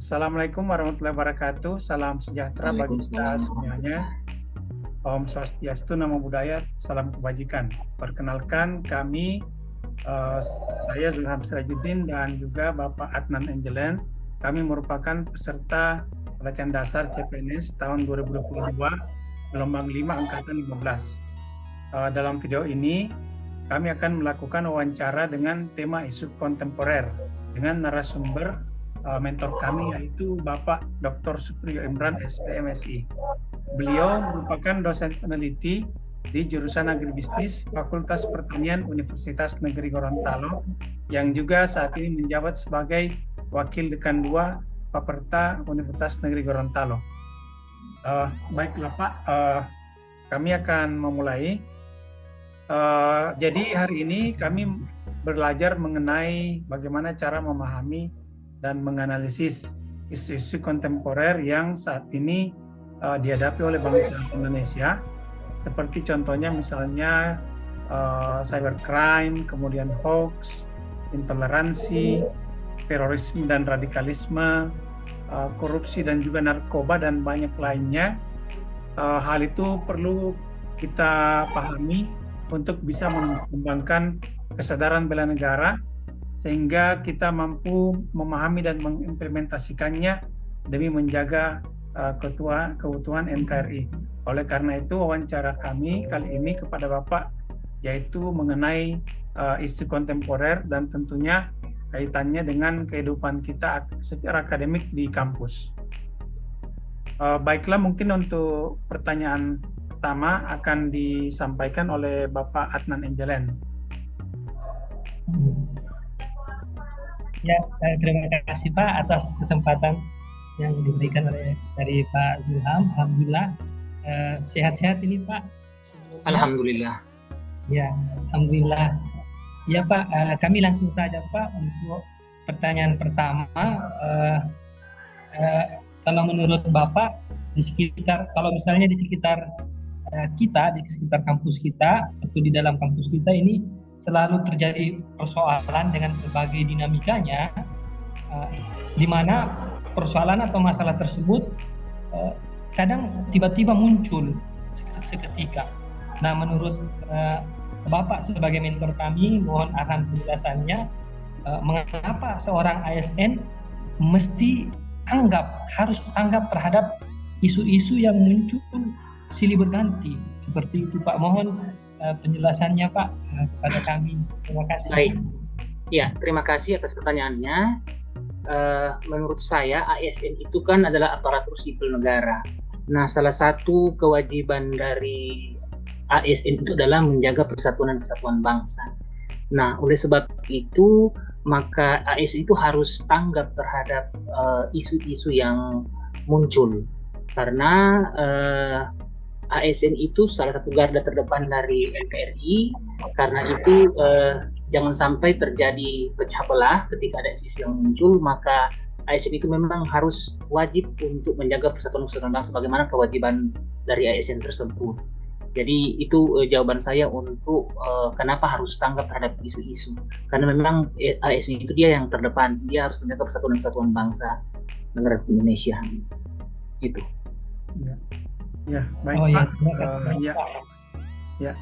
Assalamualaikum warahmatullahi wabarakatuh. Salam sejahtera bagi kita semuanya. Om Swastiastu, Namo Buddhaya, salam kebajikan. Perkenalkan kami, saya Zulham Sirajuddin dan juga Bapak Adnan Angelan. Kami merupakan peserta pelatihan dasar CPNS tahun 2022, gelombang 5 angkatan 15. Dalam video ini, kami akan melakukan wawancara dengan tema isu kontemporer dengan narasumber mentor kami, yaitu Bapak Dr. Supriyo Imran, SPMSI. Beliau merupakan dosen peneliti di jurusan Agribisnis Fakultas Pertanian Universitas Negeri Gorontalo yang juga saat ini menjabat sebagai Wakil Dekan 2 Paperta Universitas Negeri Gorontalo. Baiklah Pak, kami akan memulai. Jadi hari ini kami belajar mengenai bagaimana cara memahami dan menganalisis isu-isu kontemporer yang saat ini dihadapi oleh bangsa Indonesia, seperti contohnya misalnya cybercrime, kemudian hoax, intoleransi, terorisme dan radikalisme, korupsi dan juga narkoba dan banyak lainnya. Hal itu perlu kita pahami untuk bisa mengembangkan kesadaran bela negara sehingga kita mampu memahami dan mengimplementasikannya demi menjaga keutuhan NKRI. Oleh karena itu, wawancara kami kali ini kepada Bapak yaitu mengenai isu kontemporer dan tentunya kaitannya dengan kehidupan kita secara akademik di kampus. Baiklah, mungkin untuk pertanyaan pertama akan disampaikan oleh Bapak Adnan Angelan. Ya, terima kasih Pak atas kesempatan yang diberikan dari Pak Zulham. Alhamdulillah sehat-sehat ini Pak. Sebelumnya, alhamdulillah. Ya, alhamdulillah. Ya Pak, kami langsung saja Pak untuk pertanyaan pertama. Kalau menurut Bapak kalau misalnya di sekitar kita, di sekitar kampus kita atau di dalam kampus kita ini selalu terjadi persoalan dengan berbagai dinamikanya, di mana persoalan atau masalah tersebut kadang tiba-tiba muncul seketika. Nah, menurut Bapak sebagai mentor kami, mohon arahan penjelasannya, mengapa seorang ASN harus tanggap terhadap isu-isu yang muncul silih berganti seperti itu Pak. Mohon penjelasannya Pak kepada kami. Terima kasih. Baik. Ya, terima kasih atas pertanyaannya. Menurut saya ASN itu kan adalah aparatur sipil negara. Nah, salah satu kewajiban dari ASN itu adalah menjaga persatuan dan kesatuan bangsa. Nah, oleh sebab itu maka ASN itu harus tanggap terhadap isu-isu yang muncul, karena ASN itu salah satu garda terdepan dari NKRI. Karena itu jangan sampai terjadi pecah belah ketika ada isu yang muncul, maka ASN itu memang harus wajib untuk menjaga persatuan bangsa sebagaimana kewajiban dari ASN tersebut. Jadi itu jawaban saya untuk kenapa harus tanggap terhadap isu-isu, karena memang ASN itu dia yang terdepan, dia harus menjaga persatuan dan kesatuan bangsa negara Indonesia. Gitu. Ya, baik Pak.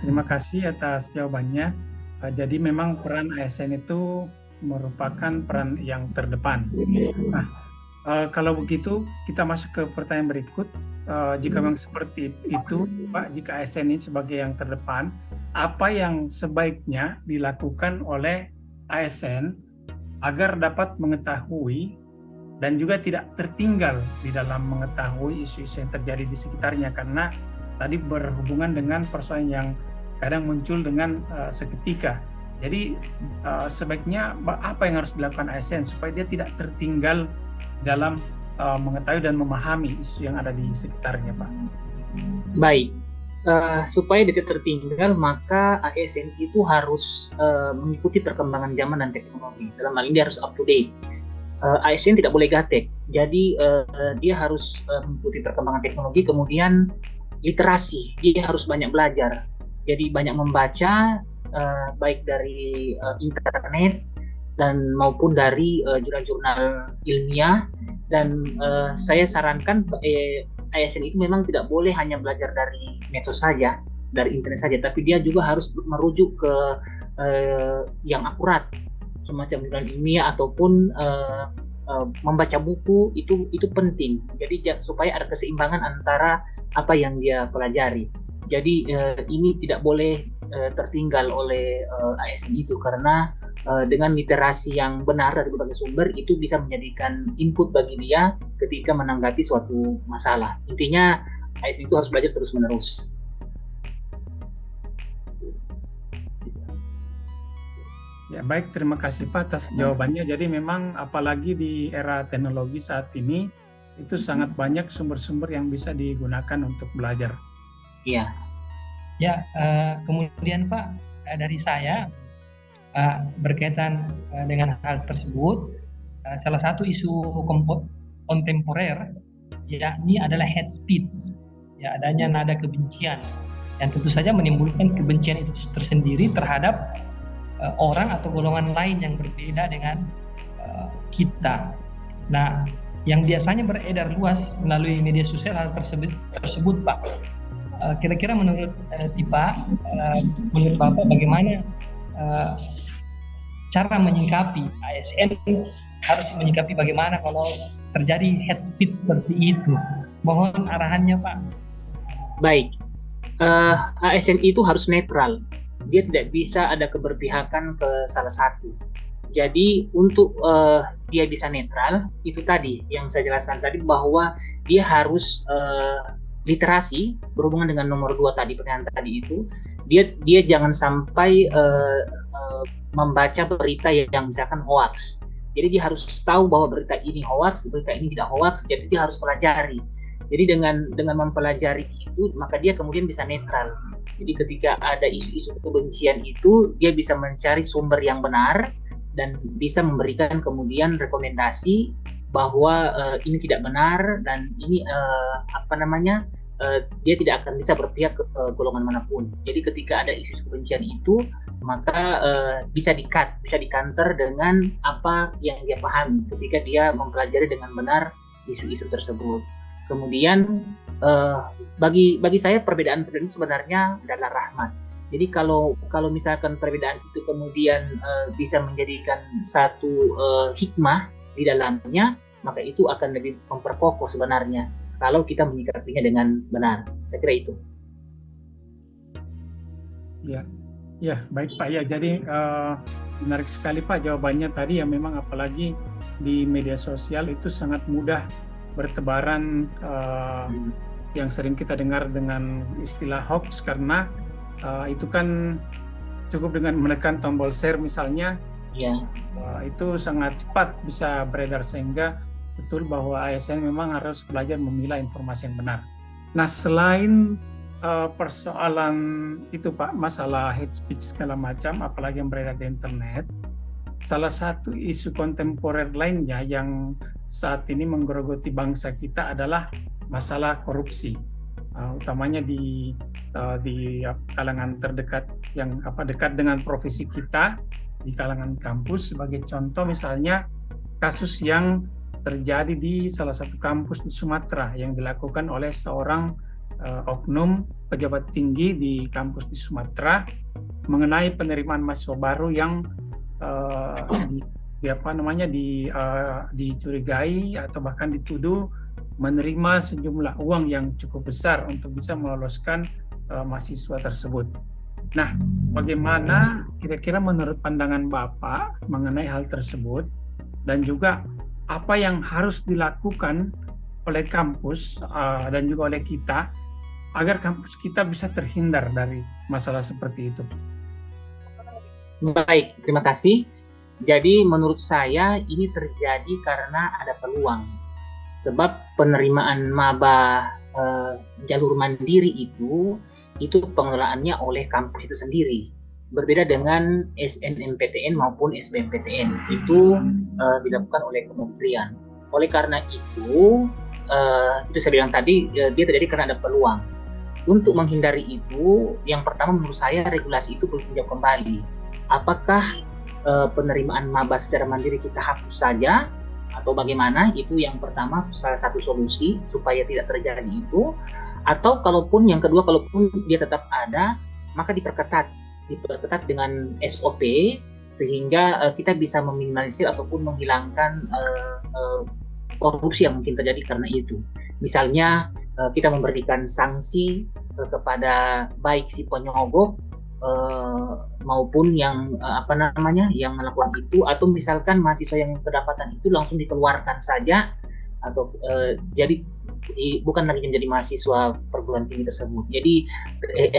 Terima kasih atas jawabannya. Jadi memang peran ASN itu merupakan peran yang terdepan. Nah, kalau begitu kita masuk ke pertanyaan berikut. Jika memang seperti itu, Pak, jika ASN ini sebagai yang terdepan, apa yang sebaiknya dilakukan oleh ASN agar dapat mengetahui dan juga tidak tertinggal di dalam mengetahui isu-isu yang terjadi di sekitarnya, karena tadi berhubungan dengan persoalan yang kadang muncul dengan seketika. Jadi sebaiknya apa yang harus dilakukan ASN supaya dia tidak tertinggal dalam mengetahui dan memahami isu yang ada di sekitarnya, Pak? Baik, supaya dia tidak tertinggal maka ASN itu harus mengikuti perkembangan zaman dan teknologi. Dalam hal ini dia harus up to date. ASN tidak boleh gaptek, jadi dia harus mengikuti perkembangan teknologi, kemudian literasi, dia harus banyak belajar, jadi banyak membaca baik dari internet dan maupun dari jurnal-jurnal ilmiah Dan saya sarankan ASN itu memang tidak boleh hanya belajar dari medsos saja, dari internet saja, tapi dia juga harus merujuk ke yang akurat, semacam jurnal ilmiah ataupun membaca buku. Itu penting. Jadi supaya ada keseimbangan antara apa yang dia pelajari. Jadi ini tidak boleh tertinggal oleh ASN itu, karena dengan literasi yang benar dari berbagai sumber itu bisa menjadikan input bagi dia ketika menanggapi suatu masalah. Intinya ASN itu harus belajar terus-menerus. Ya, baik, terima kasih Pak atas jawabannya. Jadi memang apalagi di era teknologi saat ini itu sangat banyak sumber-sumber yang bisa digunakan untuk belajar. Iya. Ya, kemudian Pak, dari saya berkaitan dengan hal tersebut, salah satu isu kontemporer yakni adalah hate speech, ya, adanya nada kebencian yang tentu saja menimbulkan kebencian itu tersendiri terhadap orang atau golongan lain yang berbeda dengan kita. Nah, yang biasanya beredar luas melalui media sosial hal tersebut Pak. Kira-kira menurut menurut Bapak bagaimana cara menyikapi, ASN harus menyikapi bagaimana kalau terjadi hate speech seperti itu? Mohon arahannya Pak. Baik, ASN itu harus netral. Dia tidak bisa ada keberpihakan ke salah satu. Jadi untuk dia bisa netral, itu tadi yang saya jelaskan tadi, bahwa dia harus literasi berhubungan dengan nomor 2 tadi, pertanyaan tadi itu, dia jangan sampai membaca berita yang misalkan hoax. Jadi dia harus tahu bahwa berita ini hoax, berita ini tidak hoax. Jadi dia harus pelajari. Jadi dengan mempelajari itu, maka dia kemudian bisa netral. Jadi ketika ada isu-isu kebencian itu, dia bisa mencari sumber yang benar dan bisa memberikan kemudian rekomendasi bahwa ini tidak benar dan ini dia tidak akan bisa berpihak ke golongan manapun. Jadi ketika ada isu kebencian itu, maka bisa di-counter dengan apa yang dia pahami ketika dia mempelajari dengan benar isu-isu tersebut. Kemudian bagi saya perbedaan itu sebenarnya adalah rahmat. Jadi kalau misalkan perbedaan itu kemudian bisa menjadikan satu hikmah di dalamnya, maka itu akan lebih memperkokoh sebenarnya kalau kita menyikapinya dengan benar. Saya kira itu. Ya, baik Pak. Ya, jadi menarik sekali Pak jawabannya tadi, yang memang apalagi di media sosial itu sangat mudah bertebaran yang sering kita dengar dengan istilah hoax, karena itu kan cukup dengan menekan tombol share misalnya, itu sangat cepat bisa beredar, sehingga betul bahwa ASN memang harus belajar memilah informasi yang benar. Nah, selain persoalan itu Pak, masalah hate speech segala macam, apalagi yang beredar di internet, salah satu isu kontemporer lainnya yang saat ini menggerogoti bangsa kita adalah masalah korupsi, utamanya di kalangan terdekat yang dekat dengan profesi kita, di kalangan kampus. Sebagai contoh misalnya kasus yang terjadi di salah satu kampus di Sumatera yang dilakukan oleh seorang oknum pejabat tinggi di kampus di Sumatera mengenai penerimaan mahasiswa baru yang dicurigai atau bahkan dituduh menerima sejumlah uang yang cukup besar untuk bisa meloloskan mahasiswa tersebut. Nah, bagaimana kira-kira menurut pandangan Bapak mengenai hal tersebut, dan juga apa yang harus dilakukan oleh kampus dan juga oleh kita agar kampus kita bisa terhindar dari masalah seperti itu? Baik, terima kasih. Jadi menurut saya ini terjadi karena ada peluang. Sebab penerimaan maba jalur mandiri itu pengelolaannya oleh kampus itu sendiri. Berbeda dengan SNMPTN maupun SBMPTN, itu dilakukan oleh kementerian. Oleh karena itu saya bilang tadi, dia terjadi karena ada peluang. Untuk menghindari itu, yang pertama menurut saya regulasi itu perlu ditinjau kembali. Apakah penerimaan maba secara mandiri kita hapus saja, atau bagaimana, itu yang pertama salah satu solusi supaya tidak terjadi itu. Atau kalaupun yang kedua, kalaupun dia tetap ada, maka diperketat dengan SOP sehingga kita bisa meminimalisir ataupun menghilangkan korupsi yang mungkin terjadi karena itu. Misalnya kita memberikan sanksi kepada baik si penyogok maupun yang yang melakukan itu, atau misalkan mahasiswa yang kedapatan itu langsung dikeluarkan saja, atau jadi bukan lagi menjadi mahasiswa perguruan tinggi tersebut. Jadi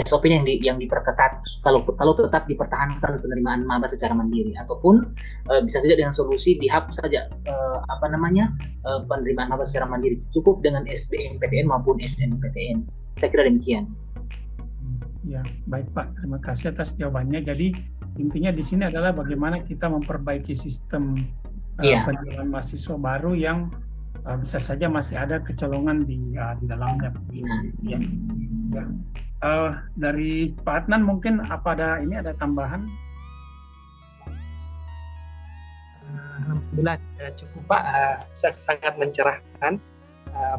SOP-nya yang diperketat kalau tetap dipertahankan penerimaan maba secara mandiri, ataupun bisa saja dengan solusi dihapus saja penerimaan maba secara mandiri, cukup dengan SBMPTN maupun SNMPTN. Saya kira demikian. Ya, baik Pak, terima kasih atas jawabannya. Jadi intinya di sini adalah bagaimana kita memperbaiki sistem penjualan mahasiswa baru yang bisa saja masih ada kecolongan di dalamnya. Ya. Dari Pak Adnan mungkin ada tambahan? Alhamdulillah cukup Pak, sangat mencerahkan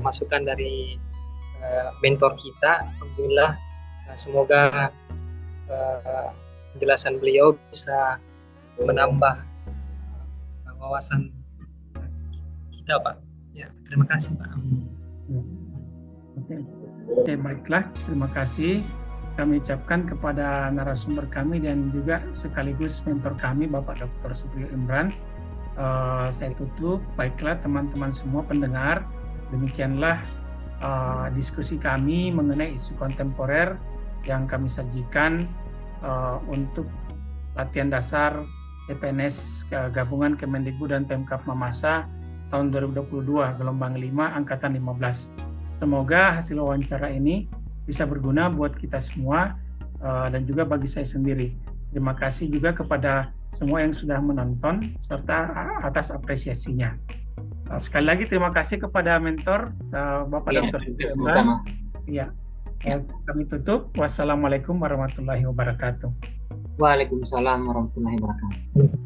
masukan dari mentor kita. Alhamdulillah, semoga penjelasan beliau bisa menambah wawasan kita Pak. Ya, terima kasih Pak. Oke, baiklah, terima kasih kami ucapkan kepada narasumber kami dan juga sekaligus mentor kami Bapak Dr. Supriyo Imran. Saya tutup. Baiklah teman-teman semua pendengar, demikianlah diskusi kami mengenai isu kontemporer yang kami sajikan untuk latihan dasar CPNS gabungan Kemendikbud dan Pemkab Mamasa tahun 2022 gelombang 5 angkatan 15. Semoga hasil wawancara ini bisa berguna buat kita semua dan juga bagi saya sendiri. Terima kasih juga kepada semua yang sudah menonton serta atas apresiasinya. Sekali lagi terima kasih kepada mentor Bapak Dr. Supriyo Imran. Ya. Kami tutup. Wassalamualaikum warahmatullahi wabarakatuh. Waalaikumsalam warahmatullahi wabarakatuh.